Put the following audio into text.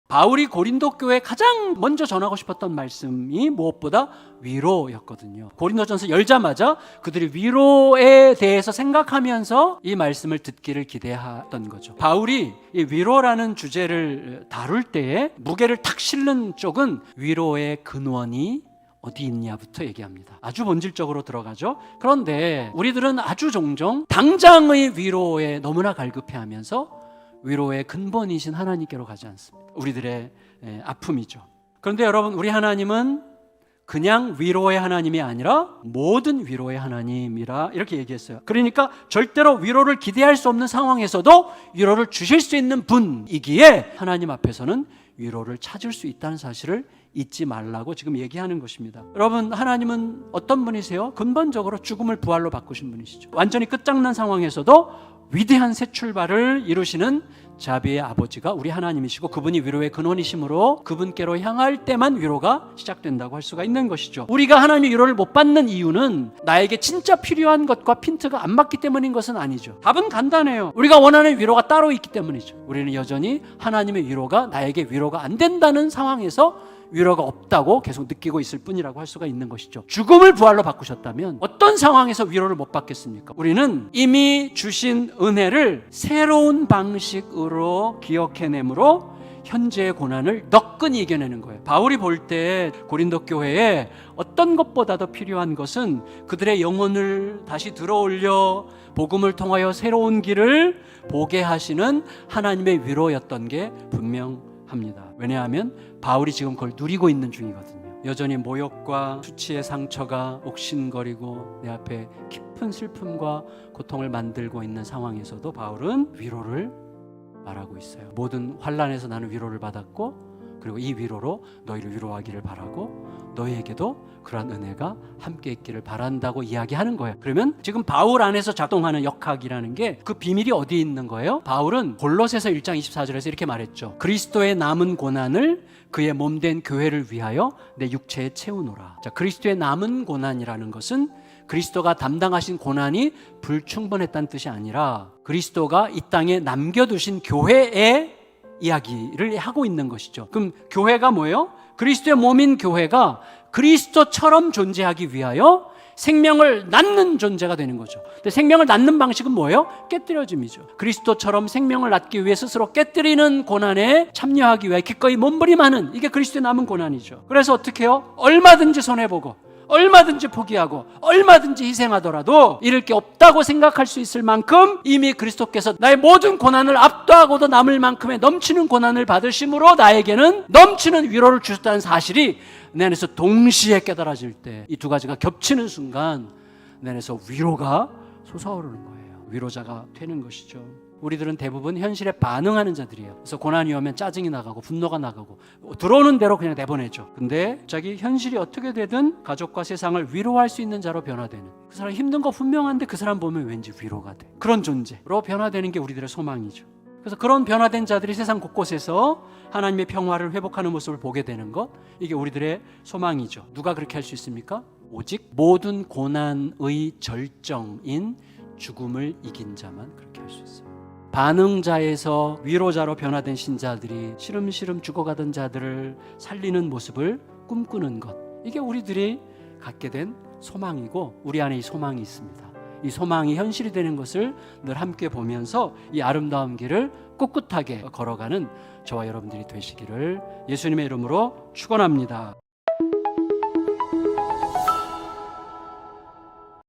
바울이 고린도 교회에 가장 먼저 전하고 싶었던 말씀이 무엇보다 위로였거든요. 고린도전서 열자마자 그들이 위로에 대해서 생각하면서 이 말씀을 듣기를 기대했던 거죠. 바울이 이 위로라는 주제를 다룰 때에 무게를 탁 실는 쪽은 위로의 근원이 어디 있냐부터 얘기합니다. 아주 본질적으로 들어가죠. 그런데 우리들은 아주 종종 당장의 위로에 너무나 갈급해하면서 위로의 근본이신 하나님께로 가지 않습니다. 우리들의 아픔이죠. 그런데 여러분, 우리 하나님은 그냥 위로의 하나님이 아니라 모든 위로의 하나님이라 이렇게 얘기했어요. 그러니까 절대로 위로를 기대할 수 없는 상황에서도 위로를 주실 수 있는 분이기에 하나님 앞에서는 위로를 찾을 수 있다는 사실을 잊지 말라고 지금 얘기하는 것입니다. 여러분, 하나님은 어떤 분이세요? 근본적으로 죽음을 부활로 바꾸신 분이시죠. 완전히 끝장난 상황에서도 위대한 새 출발을 이루시는 자비의 아버지가 우리 하나님이시고, 그분이 위로의 근원이시므로 그분께로 향할 때만 위로가 시작된다고 할 수가 있는 것이죠. 우리가 하나님의 위로를 못 받는 이유는 나에게 진짜 필요한 것과 핀트가 안 맞기 때문인 것은 아니죠. 답은 간단해요. 우리가 원하는 위로가 따로 있기 때문이죠. 우리는 여전히 하나님의 위로가 나에게 위로가 안 된다는 상황에서 위로가 없다고 계속 느끼고 있을 뿐이라고 할 수가 있는 것이죠. 죽음을 부활로 바꾸셨다면 어떤 상황에서 위로를 못 받겠습니까? 우리는 이미 주신 은혜를 새로운 방식으로 기억해내므로 현재의 고난을 너끈히 이겨내는 거예요. 바울이 볼 때 고린도 교회에 어떤 것보다도 필요한 것은 그들의 영혼을 다시 들어올려 복음을 통하여 새로운 길을 보게 하시는 하나님의 위로였던 게 분명합니다. 왜냐하면 바울이 지금 그걸 누리고 있는 중이거든요. 여전히 모욕과 수치의 상처가 옥신거리고 내 앞에 깊은 슬픔과 고통을 만들고 있는 상황에서도 바울은 위로를 말하고 있어요. 모든 환난에서 나는 위로를 받았고, 그리고 이 위로로 너희를 위로하기를 바라고 너희에게도 그러한 은혜가 함께 있기를 바란다고 이야기하는 거예요. 그러면 지금 바울 안에서 작동하는 역학이라는 게 그 비밀이 어디에 있는 거예요? 바울은 골로새서 1장 24절에서 이렇게 말했죠. 그리스도의 남은 고난을 그의 몸된 교회를 위하여 내 육체에 채우노라. 자, 그리스도의 남은 고난이라는 것은 그리스도가 담당하신 고난이 불충분했다는 뜻이 아니라 그리스도가 이 땅에 남겨두신 교회의 이야기를 하고 있는 것이죠. 그럼 교회가 뭐예요? 그리스도의 몸인 교회가 그리스도처럼 존재하기 위하여 생명을 낳는 존재가 되는 거죠. 근데 생명을 낳는 방식은 뭐예요? 깨뜨려짐이죠. 그리스도처럼 생명을 낳기 위해 스스로 깨뜨리는 고난에 참여하기 위해 기꺼이 몸부림하는, 이게 그리스도의 남은 고난이죠. 그래서 어떻게 해요? 얼마든지 손해보고 얼마든지 포기하고 얼마든지 희생하더라도 잃을 게 없다고 생각할 수 있을 만큼 이미 그리스도께서 나의 모든 고난을 압도하고도 남을 만큼의 넘치는 고난을 받으심으로 나에게는 넘치는 위로를 주셨다는 사실이 내 안에서 동시에 깨달아질 때, 이 두 가지가 겹치는 순간 내 안에서 위로가 솟아오르는 거예요. 위로자가 되는 것이죠. 우리들은 대부분 현실에 반응하는 자들이에요. 그래서 고난이 오면 짜증이 나가고 분노가 나가고 들어오는 대로 그냥 내보내죠. 근데 자기 현실이 어떻게 되든 가족과 세상을 위로할 수 있는 자로 변화되는, 그 사람 힘든 거 분명한데 그 사람 보면 왠지 위로가 돼. 그런 존재로 변화되는 게 우리들의 소망이죠. 그래서 그런 변화된 자들이 세상 곳곳에서 하나님의 평화를 회복하는 모습을 보게 되는 것, 이게 우리들의 소망이죠. 누가 그렇게 할 수 있습니까? 오직 모든 고난의 절정인 죽음을 이긴 자만 그렇게 할 수 있어요. 반응자에서 위로자로 변화된 신자들이 시름시름 죽어가던 자들을 살리는 모습을 꿈꾸는 것, 이게 우리들이 갖게 된 소망이고, 우리 안에 이 소망이 있습니다. 이 소망이 현실이 되는 것을 늘 함께 보면서 이 아름다운 길을 꿋꿋하게 걸어가는 저와 여러분들이 되시기를 예수님의 이름으로 축원합니다.